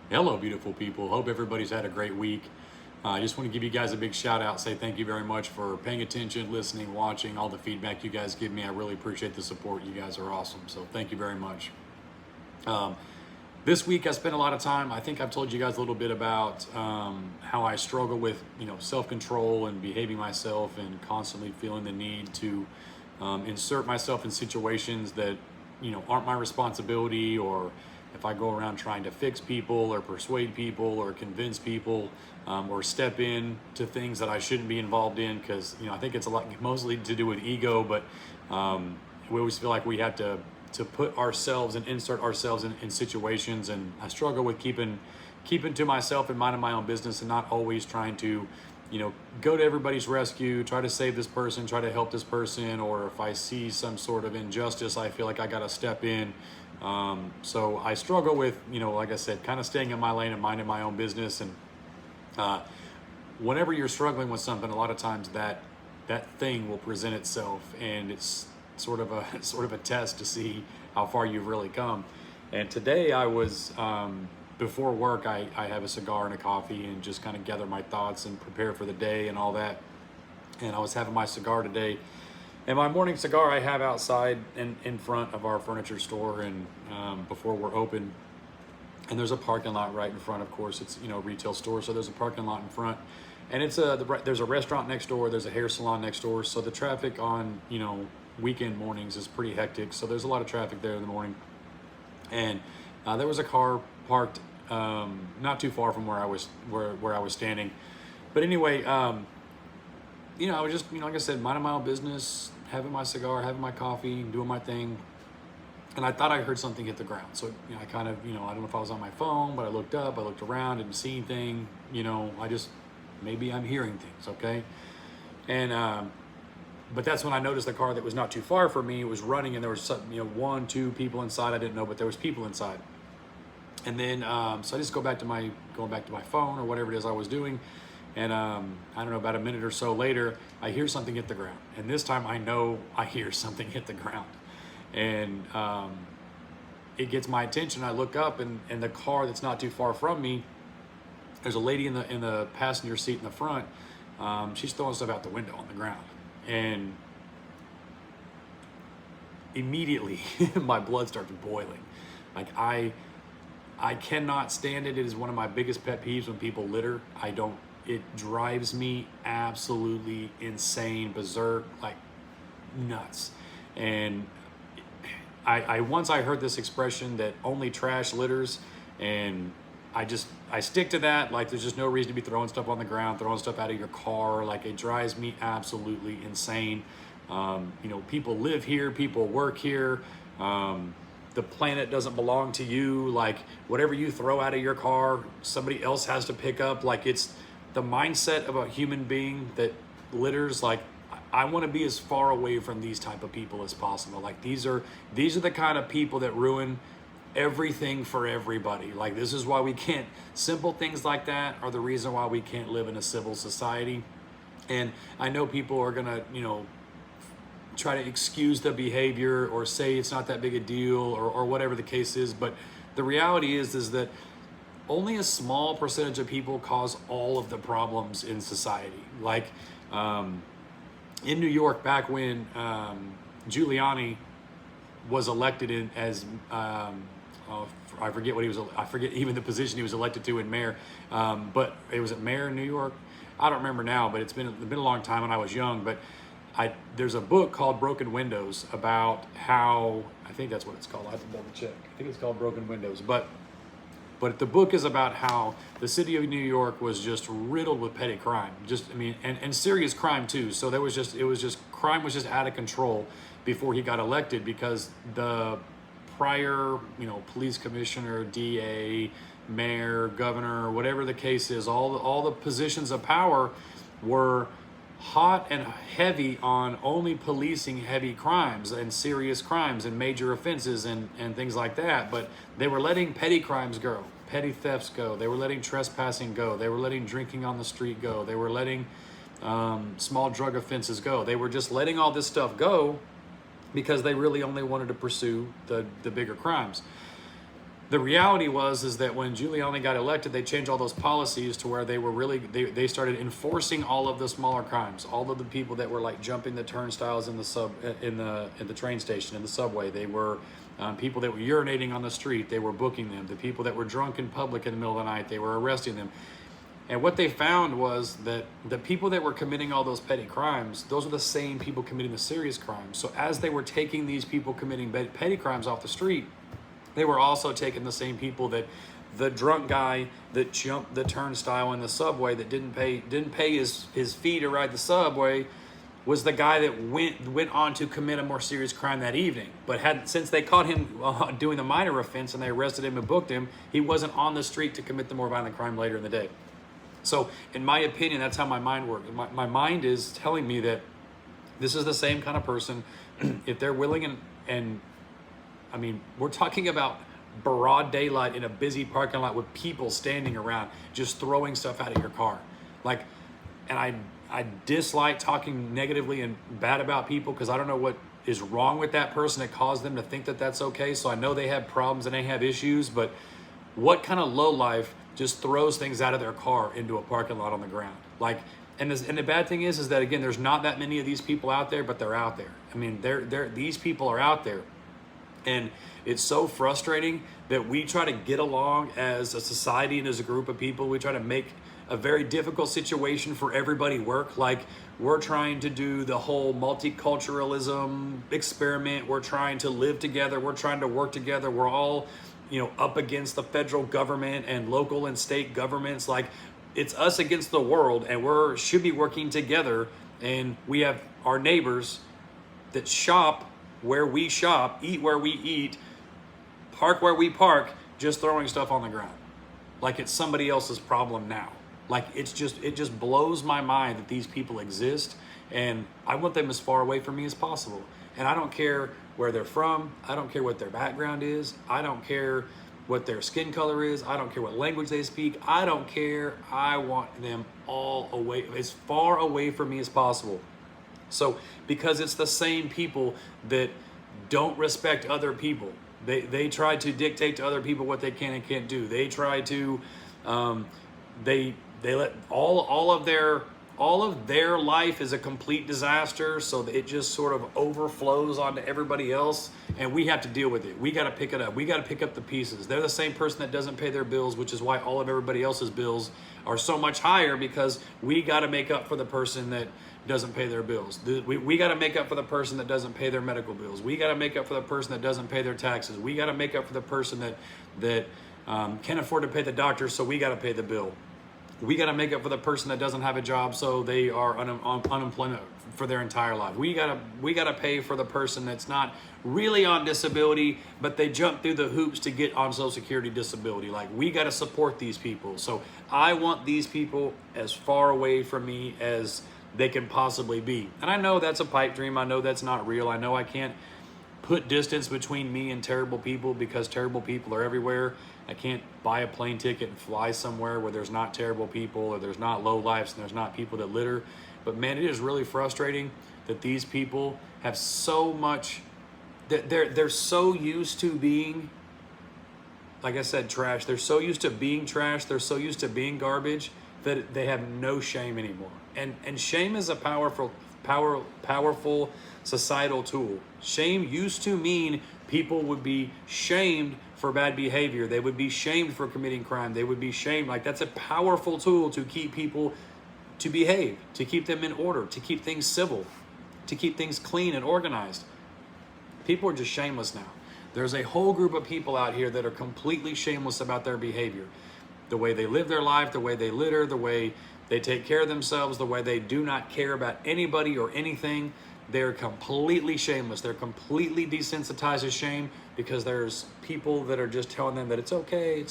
Hello, beautiful people. Hope everybody's had a great week. I just want to give you guys a big shout out. Say thank you very much for paying attention, listening, watching, all the feedback you guys give me. I really appreciate the support. You guys are awesome. So thank you very much. Um, this week I spent a lot of time. I think I've told you guys a little bit about how I struggle with self-control and behaving myself and constantly feeling the need to insert myself in situations that aren't my responsibility, or if I go around trying to fix people or persuade people or convince people, or step in to things that I shouldn't be involved in, because I think it's a lot mostly to do with ego, but we always feel like we have to put ourselves and insert ourselves in situations, and I struggle with keeping to myself and minding my own business and not always trying to go to everybody's rescue, try to save this person, try to help this person, or if I see some sort of injustice, I feel like I got to step in. So I struggle with, like I said, kind of staying in my lane and minding my own business. And whenever you're struggling with something, a lot of times that thing will present itself, and it's sort of a test to see how far you've really come. And today I was before work, I have a cigar and a coffee and just kind of gather my thoughts and prepare for the day and all that. And I was having my cigar today, and my morning cigar I have outside in front of our furniture store, and before we're open. And there's a parking lot right in front. Of course, it's retail store, so there's a parking lot in front, and it's there's a restaurant next door. There's a hair salon next door. So the traffic on weekend mornings is pretty hectic. So there's a lot of traffic there in the morning, and there was a car parked not too far from where I was standing. But anyway, I was just like I said, minding my own business, having my cigar, having my coffee, doing my thing. And I thought I heard something hit the ground. So I kind of, I don't know if I was on my phone, but I looked up, I looked around, didn't see anything. I just, maybe I'm hearing things, okay? And but that's when I noticed the car that was not too far from me was running, and there was some, one, two people inside. I didn't know, but there was people inside. And then so I just going back to my phone or whatever it is I was doing, and I don't know, about a minute or so later, I hear something hit the ground, and this time I know I hear something hit the ground, and it gets my attention. I look up, and the car that's not too far from me, there's a lady in the passenger seat in the front. She's throwing stuff out the window on the ground, and immediately my blood starts boiling. Like I cannot stand it. It is one of my biggest pet peeves when people litter. It drives me absolutely insane, berserk, like nuts. And I once I heard this expression that only trash litters, and I stick to that. Like, there's just no reason to be throwing stuff on the ground, throwing stuff out of your car. Like, it drives me absolutely insane. People live here, people work here. The planet doesn't belong to you. Like, whatever you throw out of your car, somebody else has to pick up. Like, it's the mindset of a human being that litters. Like, I want to be as far away from these type of people as possible. Like, these are the kind of people that ruin everything for everybody. Like, this is why we can't, simple things like that are the reason why we can't live in a civil society. And I know people are gonna, try to excuse the behavior or say it's not that big a deal, or whatever the case is. But the reality is that only a small percentage of people cause all of the problems in society. Like in New York, back when Giuliani was elected I forget what he was. I forget even the position he was elected to in mayor. But it was mayor in New York. I don't remember now, but it's been a long time when I was young. But there's a book called Broken Windows about how, I think that's what it's called. I have to double check. I think it's called Broken Windows. But the book is about how the city of New York was just riddled with petty crime. And serious crime too. So crime was just out of control before he got elected, because the prior, police commissioner, DA, mayor, governor, whatever the case is, all the positions of power were hot and heavy on only policing heavy crimes and serious crimes and major offenses and things like that. But they were letting petty crimes go, petty thefts go. They were letting trespassing go. They were letting drinking on the street go. They were letting small drug offenses go. They were just letting all this stuff go because they really only wanted to pursue the bigger crimes. The reality is that when Giuliani got elected, they changed all those policies to where they were really they started enforcing all of the smaller crimes. All of the people that were like jumping the turnstiles in the train station, in the subway, they were people that were urinating on the street, they were booking them. The people that were drunk in public in the middle of the night, they were arresting them. And what they found was that the people that were committing all those petty crimes, those are the same people committing the serious crimes. So as they were taking these people committing petty crimes off the street, they were also taking the same people that the drunk guy that jumped the turnstile in the subway that didn't pay his fee to ride the subway was the guy that went on to commit a more serious crime that evening. But since they caught him doing the minor offense and they arrested him and booked him, he wasn't on the street to commit the more violent crime later in the day. So in my opinion, that's how my mind works. My mind is telling me that this is the same kind of person. If they're willing and I mean, we're talking about broad daylight in a busy parking lot with people standing around just throwing stuff out of your car. Like, and I dislike talking negatively and bad about people because I don't know what is wrong with that person that caused them to think that that's okay. So I know they have problems and they have issues, but what kind of lowlife just throws things out of their car into a parking lot on the ground? Like, and the bad thing is that again, there's not that many of these people out there, but they're out there. I mean, these people are out there. And it's so frustrating that we try to get along as a society and as a group of people. We try to make a very difficult situation for everybody work. Like we're trying to do the whole multiculturalism experiment. We're trying to live together. We're trying to work together. We're all, up against the federal government and local and state governments. Like it's us against the world, and should be working together. And we have our neighbors that shop where we shop, eat where we eat, park where we park, just throwing stuff on the ground. Like it's somebody else's problem now. Like it just blows my mind that these people exist, and I want them as far away from me as possible. And I don't care where they're from. I don't care what their background is. I don't care what their skin color is. I don't care what language they speak. I don't care. I want them all away, as far away from me as possible. So, because it's the same people that don't respect other people. They try to dictate to other people what they can and can't do. They try to, they let all of their life is a complete disaster. So that it just sort of overflows onto everybody else, and we have to deal with it. We got to pick it up. We got to pick up the pieces. They're the same person that doesn't pay their bills, which is why all of everybody else's bills are so much higher, because we got to make up for the person that doesn't pay their bills. We got to make up for the person that doesn't pay their medical bills. We got to make up for the person that doesn't pay their taxes. We got to make up for the person that can't afford to pay the doctor, so we got to pay the bill. We got to make up for the person that doesn't have a job, so they are unemployment for their entire life. We got to pay for the person that's not really on disability, but they jump through the hoops to get on Social Security disability. Like, we got to support these people. So I want these people as far away from me as they can possibly be. And I know that's a pipe dream. I know that's not real. I know I can't put distance between me and terrible people, because terrible people are everywhere. I can't buy a plane ticket and fly somewhere where there's not terrible people, or there's not low lifes, and there's not people that litter. But man, it is really frustrating that these people have so much, that they're so used to being, like I said, trash. They're so used to being trash. They're so used to being garbage that they have no shame anymore. And shame is a powerful societal tool. Shame used to mean people would be shamed for bad behavior. They would be shamed for committing crime. They would be shamed. Like, that's a powerful tool to keep people to behave, to keep them in order, to keep things civil, to keep things clean and organized. People are just shameless now. There's a whole group of people out here that are completely shameless about their behavior. The way they live their life, the way they litter, the way they take care of themselves, the way they do not care about anybody or anything. They're completely shameless. They're completely desensitized to shame, because there's people that are just telling them that it's okay,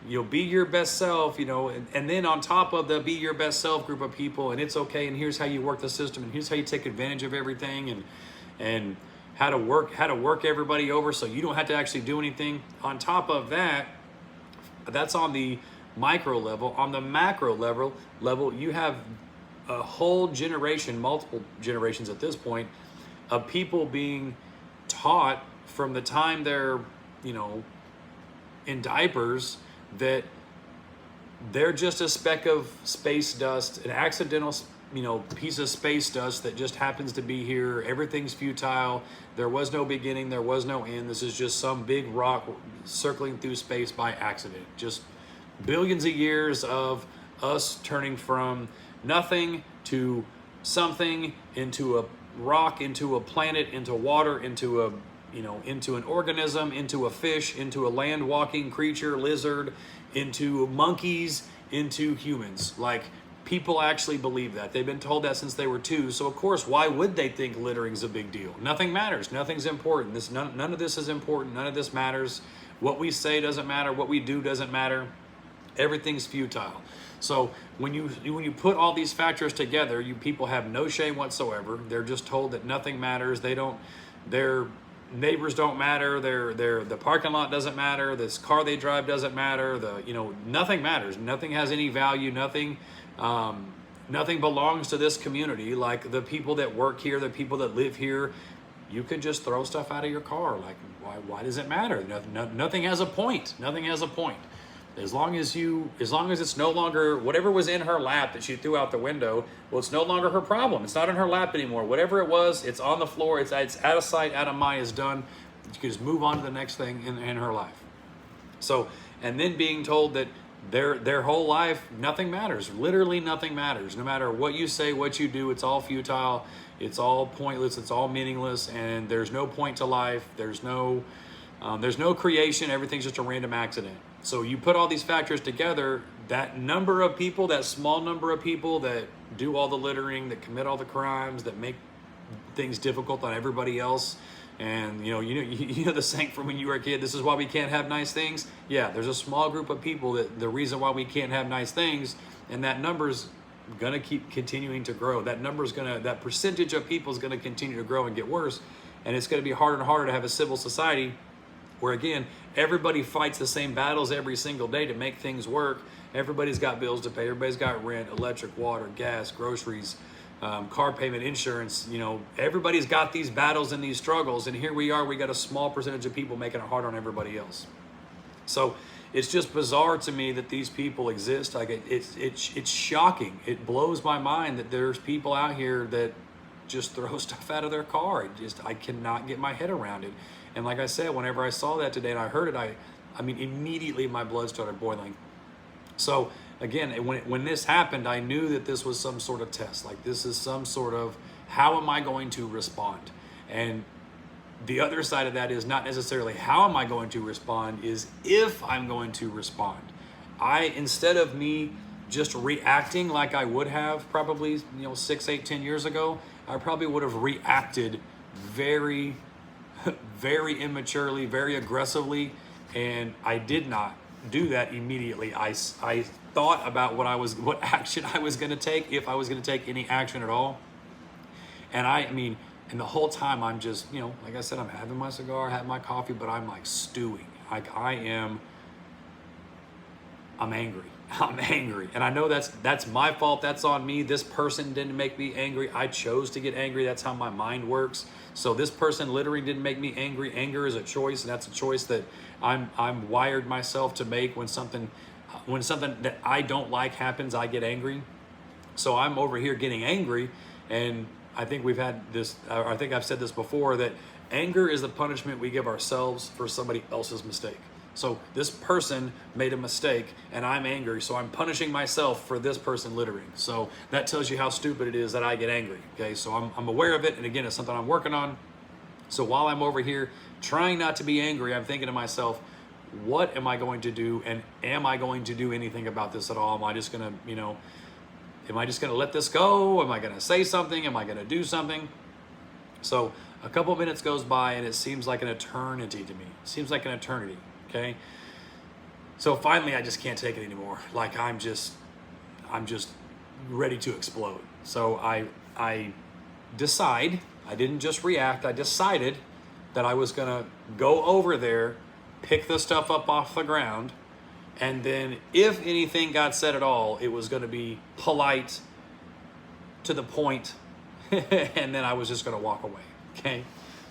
you'll be your best self, and then on top of the be your best self group of people, and it's okay, and here's how you work the system, and here's how you take advantage of everything, and how to work everybody over so you don't have to actually do anything. On top of that, that's on the micro level. On the macro level, you have a whole generation, multiple generations at this point, of people being taught from the time they're, in diapers that they're just a speck of space dust, an accidental, piece of space dust that just happens to be here. Everything's futile. There was no beginning. There was no end. This is just some big rock circling through space by accident. Just billions of years of us turning from nothing to something, into a rock, into a planet, into water, into a into an organism, into a fish, into a land walking creature, lizard, into monkeys, into humans. Like, people actually believe that. They've been told that since they were 2. So of course, why would they think littering's a big deal? Nothing matters. Nothing's important. None of this is important. None of this matters. What we say doesn't matter. What we do doesn't matter. Everything's futile. So when you put all these factors together, you people have no shame whatsoever. They're just told that nothing matters. Their neighbors don't matter. The parking lot doesn't matter. This car they drive doesn't matter. Nothing matters. Nothing has any value. Nothing belongs to this community. Like, the people that work here, the people that live here, you can just throw stuff out of your car. Like, why does it matter? Nothing has a point. Nothing has a point. As long as it's no longer whatever was in her lap that she threw out the window, well, it's no longer her problem. It's not in her lap anymore. Whatever it was, it's on the floor. It's out of sight, out of mind. It's done. You can just move on to the next thing in her life. So, and then being told that their whole life, nothing matters. Literally nothing matters. No matter what you say, what you do, it's all futile. It's all pointless. It's all meaningless. And there's no point to life. There's no creation. Everything's just a random accident. So you put all these factors together, that number of people, that small number of people that do all the littering, that commit all the crimes, that make things difficult on everybody else. And you know the saying from when you were a kid, this is why we can't have nice things. Yeah, there's a small group of people that the reason why we can't have nice things, and that number's gonna keep continuing to grow. That percentage of people is gonna continue to grow and get worse. And it's gonna be harder and harder to have a civil society where, again, everybody fights the same battles every single day to make things work. Everybody's got bills to pay. Everybody's got rent, electric, water, gas, groceries, car payment, insurance. Everybody's got these battles and these struggles. And here we are, we got a small percentage of people making it hard on everybody else. So it's just bizarre to me that these people exist. Like, it's shocking. It blows my mind that there's people out here that just throw stuff out of their car. I cannot get my head around it. And like I said, whenever I saw that today and I heard it, I mean, immediately my blood started boiling. So again, when this happened, I knew that this was some sort of test. Like, this is some sort of, how am I going to respond? And the other side of that is not necessarily how am I going to respond, is if I'm going to respond. Instead of me just reacting like I would have probably 6, 8, 10 years ago, I probably would have reacted very immaturely, very aggressively, and I did not do that immediately. I thought about what action I was going to take, if I was going to take any action at all. And and the whole time I'm just, like I said, I'm having my cigar, having my coffee, but I'm like stewing. Like, I'm angry. I'm angry. And I know that's my fault. That's on me. This person didn't make me angry. I chose to get angry. That's how my mind works. So this person littering didn't make me angry. Anger is a choice, and that's a choice that I'm wired myself to make. When something that I don't like happens, I get angry. So I'm over here getting angry, and I think we've had this, I think I've said this before, that anger is the punishment we give ourselves for somebody else's mistake. So this person made a mistake and I'm angry, so I'm punishing myself for this person littering. So that tells you how stupid it is that I get angry. Okay, so I'm aware of it, and again, it's something I'm working on. So while I'm over here trying not to be angry, I'm thinking to myself, what am I going to do, and am I going to do anything about this at all? Am I just gonna, am I just gonna let this go? Am I gonna say something? Am I gonna do something? So a couple minutes goes by and it seems like an eternity to me. It seems like an eternity. Okay, so finally I just can't take it anymore. Like, I'm just ready to explode. So I decide, I didn't just react, I decided that I was gonna go over there, pick the stuff up off the ground, and then if anything got said at all, it was gonna be polite, to the point, and then I was just gonna walk away. Okay,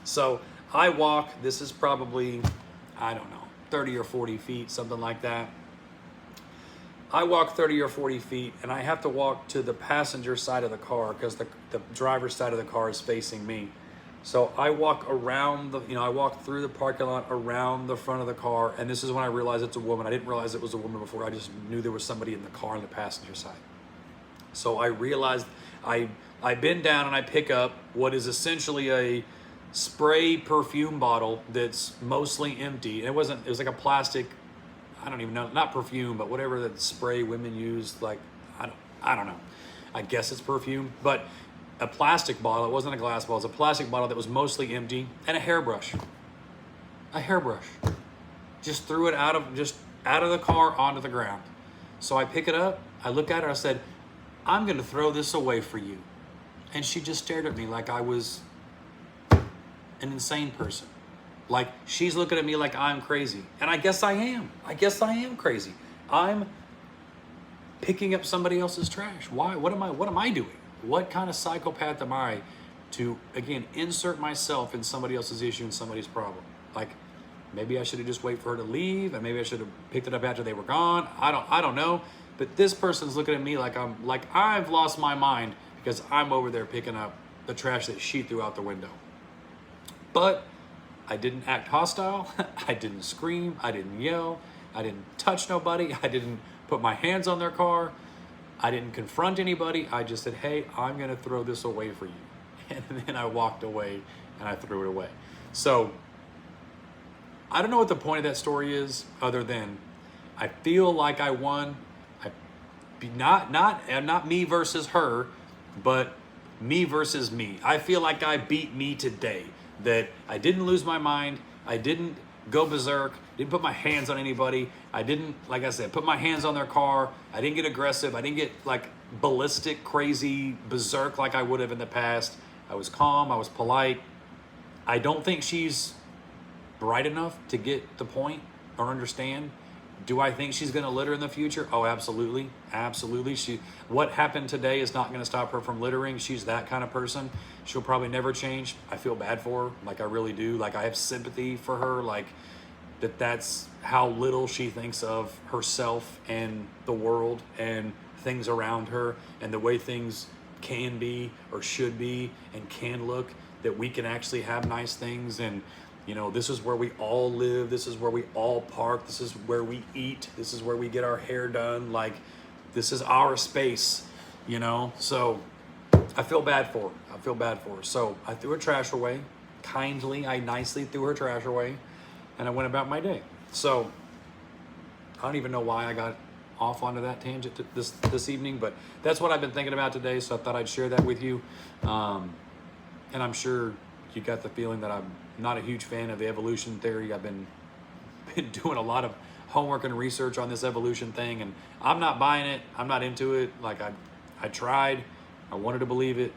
so I walk, this is probably, I don't know, 30 or 40 feet, something like that. I walk 30 or 40 feet, and I have to walk to the passenger side of the car because the driver's side of the car is facing me. So I walk around I walk through the parking lot around the front of the car, and this is when I realized it's a woman. I didn't realize it was a woman before. I just knew there was somebody in the car on the passenger side. So I realized I bend down and I pick up what is essentially a spray perfume bottle that's mostly empty. And it was like a plastic, I don't even know, not perfume, but whatever that spray women use, like, I don't know. I guess it's perfume, but a plastic bottle. It wasn't a glass bottle. It was a plastic bottle that was mostly empty, and a hairbrush. A hairbrush. Just threw it out of the car onto the ground. So I pick it up. I look at her. I said, "I'm going to throw this away for you." And she just stared at me like I was an insane person. Like she's looking at me like I'm crazy. And I guess I am. I guess I am crazy. I'm picking up somebody else's trash. Why? What am I doing? What kind of psychopath am I to, again, insert myself in somebody else's issue and somebody's problem? Like, maybe I should have just waited for her to leave, and maybe I should have picked it up after they were gone. I don't know. But this person's looking at me like I've lost my mind because I'm over there picking up the trash that she threw out the window. But I didn't act hostile. I didn't scream. I didn't yell. I didn't touch nobody. I didn't put my hands on their car. I didn't confront anybody. I just said, "Hey, I'm going to throw this away for you." And then I walked away and I threw it away. So I don't know what the point of that story is other than I feel like I won. Not me versus her, but me versus me. I feel like I beat me today, that I didn't lose my mind. I didn't go berserk, didn't put my hands on anybody. I didn't, like I said, put my hands on their car. I didn't get aggressive. I didn't get like ballistic, crazy, berserk like I would have in the past. I was calm. I was polite. I don't think she's bright enough to get the point or understand. Do I think she's going to litter in the future? Oh, absolutely. Absolutely. What happened today is not going to stop her from littering. She's that kind of person. She'll probably never change. I feel bad for her. Like I really do. Like I have sympathy for her. Like that's how little she thinks of herself and the world and things around her and the way things can be or should be and can look, that we can actually have nice things. And this is where we all live. This is where we all park. This is where we eat. This is where we get our hair done. Like, this is our space, So I feel bad for her. So I threw her trash away. I nicely threw her trash away, and I went about my day. So I don't even know why I got off onto that tangent this evening, but that's what I've been thinking about today. So I thought I'd share that with you. And I'm sure you got the feeling that I'm not a huge fan of the evolution theory. I've been doing a lot of homework and research on this evolution thing, and I'm not buying it. I'm not into it. Like I tried. I wanted to believe it.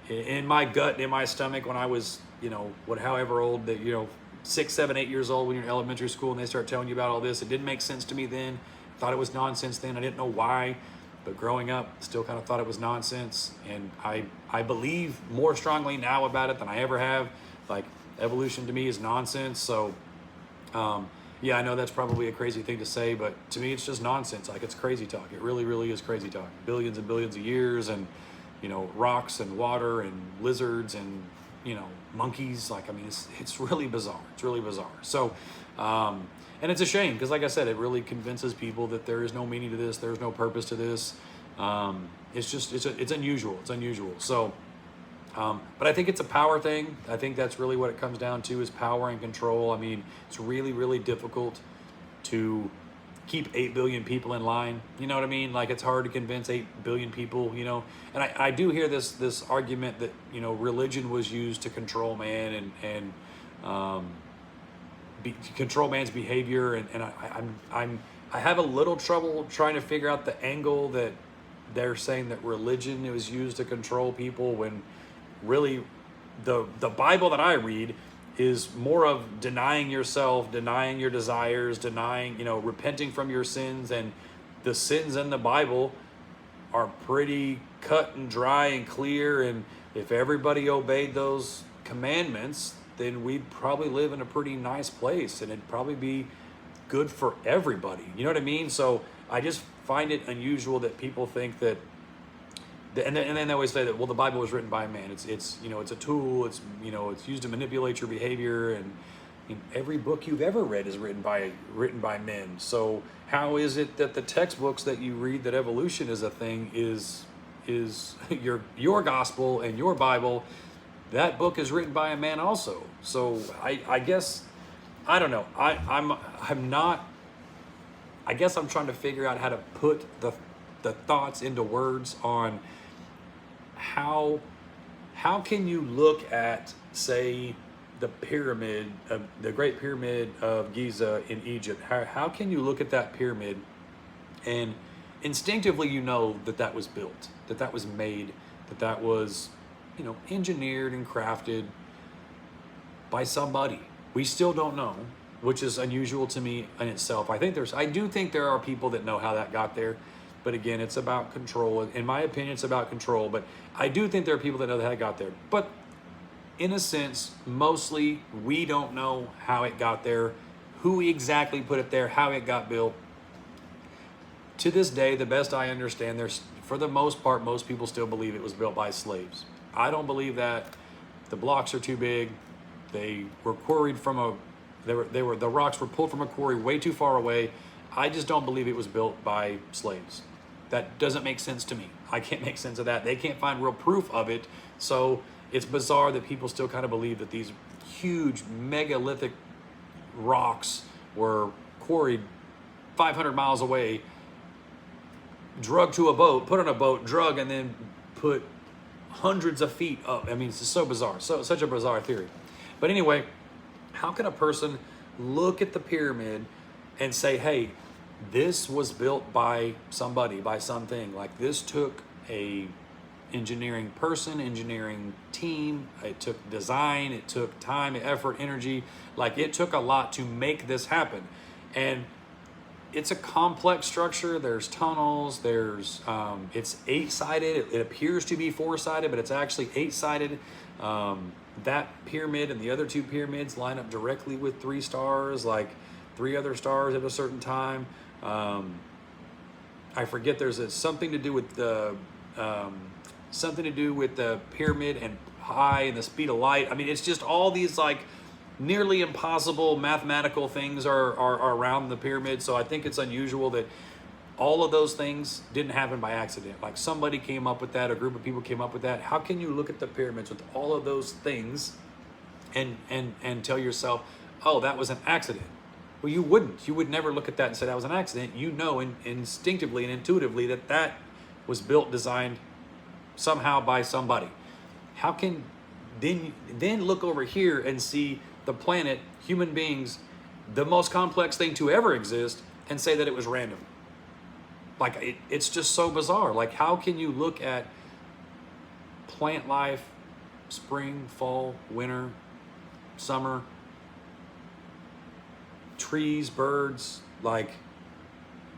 In my gut, in my stomach, when I was, however old, that 6, 7, 8 years old, when you're in elementary school and they start telling you about all this, it didn't make sense to me then. I thought it was nonsense then. I didn't know why. But growing up, still kind of thought it was nonsense. And I believe more strongly now about it than I ever have. Like, evolution to me is nonsense. So, yeah, I know that's probably a crazy thing to say, but to me, it's just nonsense. Like, it's crazy talk. It really, really is crazy talk. Billions and billions of years and, rocks and water and lizards and, monkeys. Like, I mean, it's really bizarre. It's really bizarre. So, and it's a shame because, like I said, it really convinces people that there is no meaning to this. There's no purpose to this. It's unusual. It's unusual. So, but I think it's a power thing. I think that's really what it comes down to, is power and control. I mean, it's really, really difficult to keep 8 billion people in line. You know what I mean? Like, it's hard to convince 8 billion people, And I do hear this argument that, religion was used to control man and control man's behavior. And I have a little trouble trying to figure out the angle that they're saying that religion was used to control people, when really the Bible that I read is more of denying yourself, denying your desires, denying, repenting from your sins. And the sins in the Bible are pretty cut and dry and clear. And if everybody obeyed those commandments, then we'd probably live in a pretty nice place, and it'd probably be good for everybody. You know what I mean? So I just find it unusual that people think that, and then they always say that, well, the Bible was written by a man. It's you know, it's a tool. It's, you know, it's used to manipulate your behavior, and every book you've ever read is written by men. So how is it that the textbooks that you read that evolution is a thing is your gospel and your Bible? That book is written by a man also. So I guess, I don't know. I'm not. I guess I'm trying to figure out how to put the thoughts into words on how can you look at, say, the pyramid, the Great Pyramid of Giza in Egypt. How can you look at that pyramid and instinctively you know that that was built, that that was made, that that was, you know, engineered and crafted by somebody? We still don't know, which is unusual to me in itself. I do think there are people that know how that got there, but again, it's about control. In my opinion, it's about control, but I do think there are people that know how it got there. But in a sense, mostly we don't know how it got there, who exactly put it there, how it got built. To this day, the best I understand, for the most part, most people still believe it was built by slaves. I don't believe that. The blocks are too big. They were quarried from the rocks were pulled from a quarry way too far away. I just don't believe it was built by slaves. That doesn't make sense to me. I can't make sense of that. They can't find real proof of it. So it's bizarre that people still kind of believe that these huge megalithic rocks were quarried 500 miles away, drugged to a boat, put on a boat, drug, and then put hundreds of feet up. I mean, it's just so bizarre. Such a bizarre theory. But anyway, how can a person look at the pyramid and say, hey, this was built by somebody, by something? Like, this took a engineering person, engineering team. It took design, it took time, effort, energy. Like, it took a lot to make this happen. And it's a complex structure. There's tunnels, there's it's 8-sided. It appears to be 4-sided, but it's actually 8-sided. That pyramid and the other 2 pyramids line up directly with 3 stars, like 3 other stars at a certain time. I forget, there's something to do with the pyramid and pi and the speed of light. I mean, it's just all these like nearly impossible mathematical things are around the pyramid. So I think it's unusual that all of those things didn't happen by accident. Like, somebody came up with that, a group of people came up with that. How can you look at the pyramids with all of those things and tell yourself, oh, that was an accident? Well, you wouldn't. You would never look at that and say that was an accident. You know, instinctively and intuitively that was built, designed somehow by somebody. How can then look over here and see the planet, human beings, the most complex thing to ever exist, and say that it was random? Like, it's just so bizarre. Like, how can you look at plant life, spring, fall, winter, summer, trees, birds, like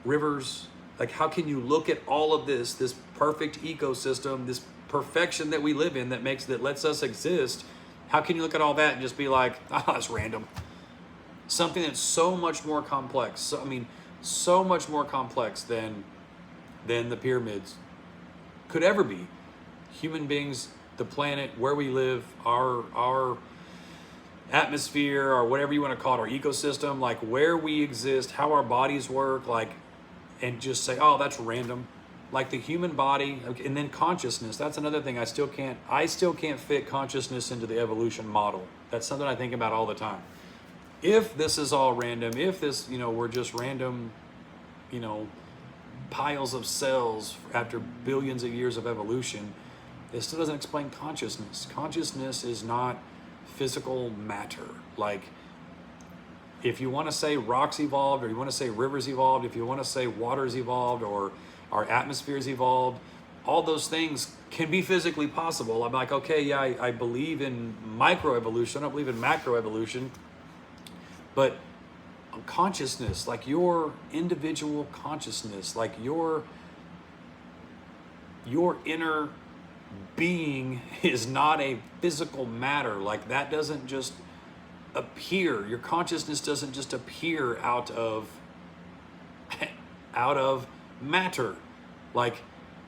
rivers? Like, how can you look at all of this perfect ecosystem, this perfection that we live in that lets us exist? How can you look at all that and just be like, oh, that's random? Something that's so much more complex. So, I mean, so much more complex than the pyramids could ever be. Human beings, the planet, where we live, our atmosphere, or whatever you want to call it, our ecosystem, like where we exist, how our bodies work, like, and just say, oh, that's random. Like the human body, and then consciousness. That's another thing I still can't fit consciousness into the evolution model. That's something I think about all the time. If this is all random, if this, we're just random, piles of cells after billions of years of evolution, it still doesn't explain consciousness. Consciousness is not physical matter. Like, if you want to say rocks evolved, or you want to say rivers evolved, if you want to say waters evolved, or our atmospheres evolved, all those things can be physically possible. I'm like, okay, yeah, I believe in microevolution. I don't believe in macroevolution. But consciousness, like your individual consciousness, like your inner being is not a physical matter. Like, that doesn't just appear. Your consciousness doesn't just appear out of out of matter. Like,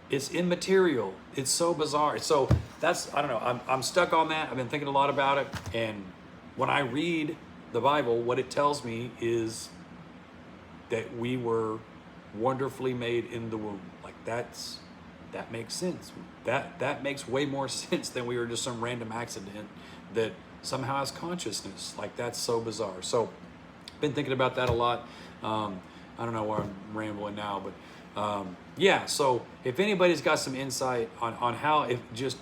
it's immaterial. It's so bizarre. So that's, I don't know, I'm stuck on that. I've been thinking a lot about it. And when I read the Bible, what it tells me is that we were wonderfully made in the womb. Like, that makes sense. That makes way more sense than we were just some random accident that somehow has consciousness. Like, that's so bizarre. So been thinking about that a lot. I don't know where I'm rambling now, but yeah, so if anybody's got some insight on how, if just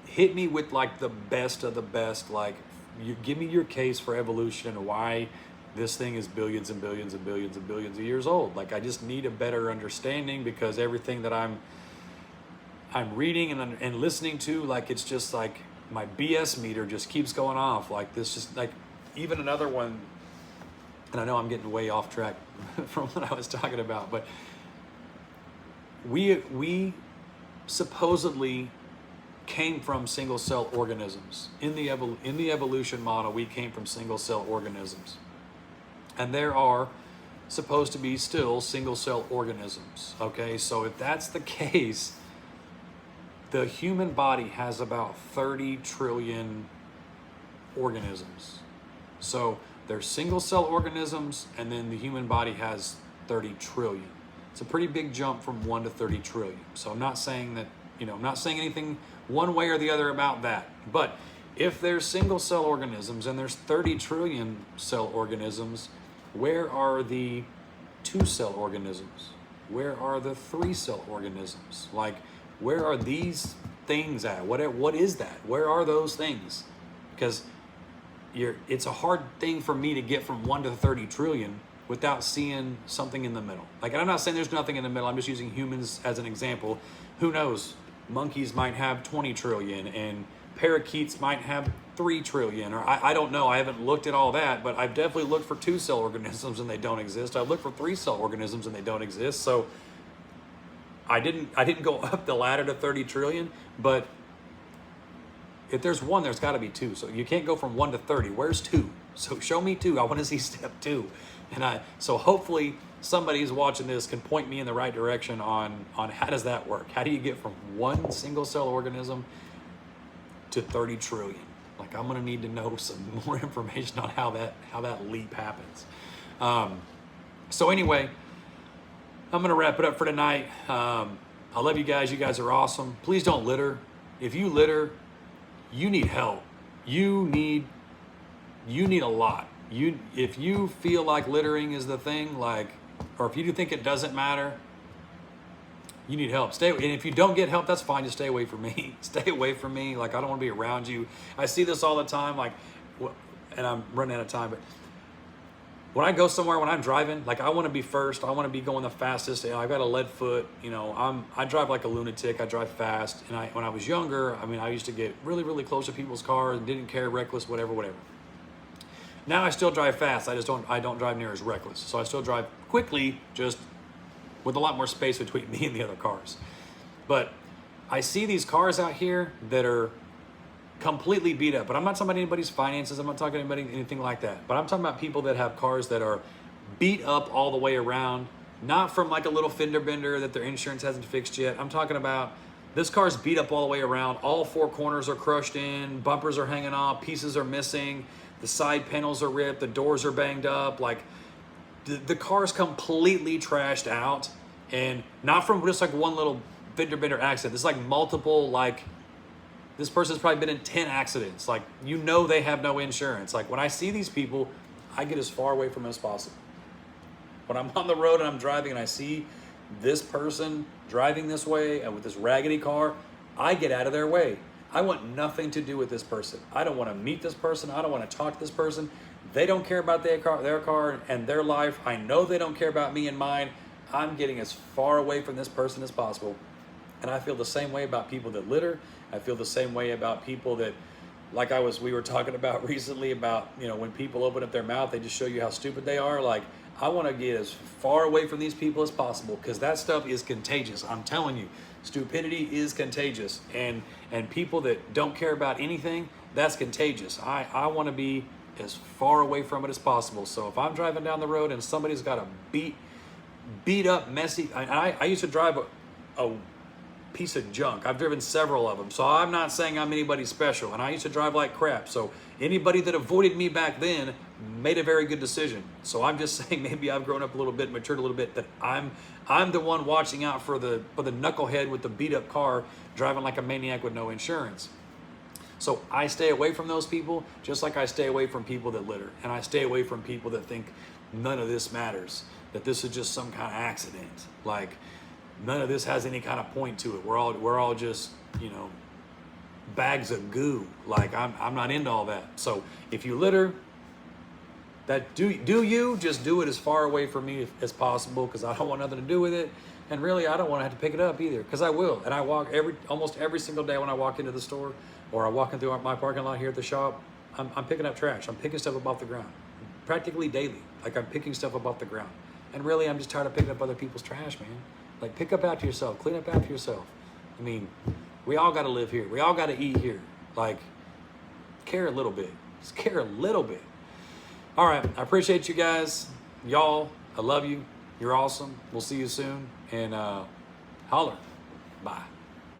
hit me with like the best of the best, like, you give me your case for evolution and why this thing is billions and billions and billions and billions of years old. Like, I just need a better understanding, because everything that I'm reading and listening to, like, it's just like my BS meter just keeps going off. Like, this just, like, even another one, and I know I'm getting way off track from what I was talking about, but we supposedly came from single cell organisms. In the evolution model, we came from single cell organisms. And there are supposed to be still single cell organisms. Okay, so if that's the case, the human body has about 30 trillion organisms. So there's single cell organisms, and then the human body has 30 trillion. It's a pretty big jump from 1 to 30 trillion. So I'm not saying that, I'm not saying anything one way or the other about that. But if there's single cell organisms and there's 30 trillion cell organisms, where are the 2 cell organisms? Where are the 3 cell organisms? Like, where are these things at? What is that? Where are those things? Because it's a hard thing for me to get from 1 to 30 trillion without seeing something in the middle. Like, and I'm not saying there's nothing in the middle. I'm just using humans as an example. Who knows? Monkeys might have 20 trillion, and parakeets might have 3 trillion, or I don't know. I haven't looked at all that, but I've definitely looked for 2 cell organisms and they don't exist. I've looked for 3 cell organisms and they don't exist. So I didn't go up the ladder to 30 trillion, but if there's 1, there's got to be 2. So you can't go from 1 to 30. Where's 2? So show me 2. I want to see step 2. So hopefully somebody who's watching this can point me in the right direction on how does that work? How do you get from 1 single cell organism to 30 trillion? Like, I'm gonna need to know some more information on how that leap happens. So anyway, I'm gonna wrap it up for tonight. I love you guys. You guys are awesome. Please don't litter. If you litter, you need help. You need a lot. If you feel like littering is the thing, like, or if you think it doesn't matter, you need help. And if you don't get help, that's fine. Just stay away from me. Stay away from me. Like, I don't want to be around you. I see this all the time. Like, and I'm running out of time, but when I go somewhere, when I'm driving, like, I want to be first. I want to be going the fastest. I've got a lead foot. I drive like a lunatic. I drive fast. And when I was younger, I used to get really, really close to people's cars and didn't care, reckless, whatever. Now I still drive fast. I don't drive near as reckless. So I still drive quickly, just with a lot more space between me and the other cars. But I see these cars out here that are completely beat up. But I'm not talking about anybody's finances. I'm not talking about anything like that. But I'm talking about people that have cars that are beat up all the way around, not from like a little fender bender that their insurance hasn't fixed yet. I'm talking about this car's beat up all the way around. All 4 corners are crushed in, bumpers are hanging off, pieces are missing, the side panels are ripped, the doors are banged up. Like, the car's completely trashed out, and not from just like one little fender bender accident. It's like multiple, like, this person's probably been in 10 accidents. Like, they have no insurance. Like, when I see these people, I get as far away from them as possible. When I'm on the road and I'm driving and I see this person driving this way and with this raggedy car, I get out of their way. I want nothing to do with this person. I don't want to meet this person. I don't want to talk to this person. They don't care about their car and their life. I know they don't care about me and mine. I'm getting as far away from this person as possible. And I feel the same way about people that litter. I feel the same way about people that, like we were talking about recently about, when people open up their mouth, they just show you how stupid they are. Like, I want to get as far away from these people as possible, because that stuff is contagious. I'm telling you, stupidity is contagious. And people that don't care about anything, that's contagious. I want to be as far away from it as possible. So if I'm driving down the road and somebody's got a beat up, messy, I used to drive a piece of junk. I've driven several of them, so I'm not saying I'm anybody special, and I used to drive like crap. So anybody that avoided me back then made a very good decision. So I'm just saying maybe I've grown up a little bit, matured a little bit, that I'm the one watching out for the knucklehead with the beat up car driving like a maniac with no insurance. So I stay away from those people, just like I stay away from people that litter, and I stay away from people that think none of this matters, that this is just some kind of accident. Like, none of this has any kind of point to it. We're all just, you know, bags of goo. Like, I'm not into all that. So if you litter, that do you just do it as far away from me as possible, because I don't want nothing to do with it. And really, I don't want to have to pick it up either, because I will. And I walk almost every single day when I walk into the store, or I'm walking through my parking lot here at the shop, I'm picking up trash. I'm picking stuff up off the ground practically daily. Like, I'm picking stuff up off the ground. And really, I'm just tired of picking up other people's trash, man. Like, pick up after yourself, clean up after yourself. I mean, we all got to live here. We all got to eat here. Like, care a little bit. Just care a little bit. All right, I appreciate you guys. Y'all, I love you. You're awesome. We'll see you soon. And holler. Bye.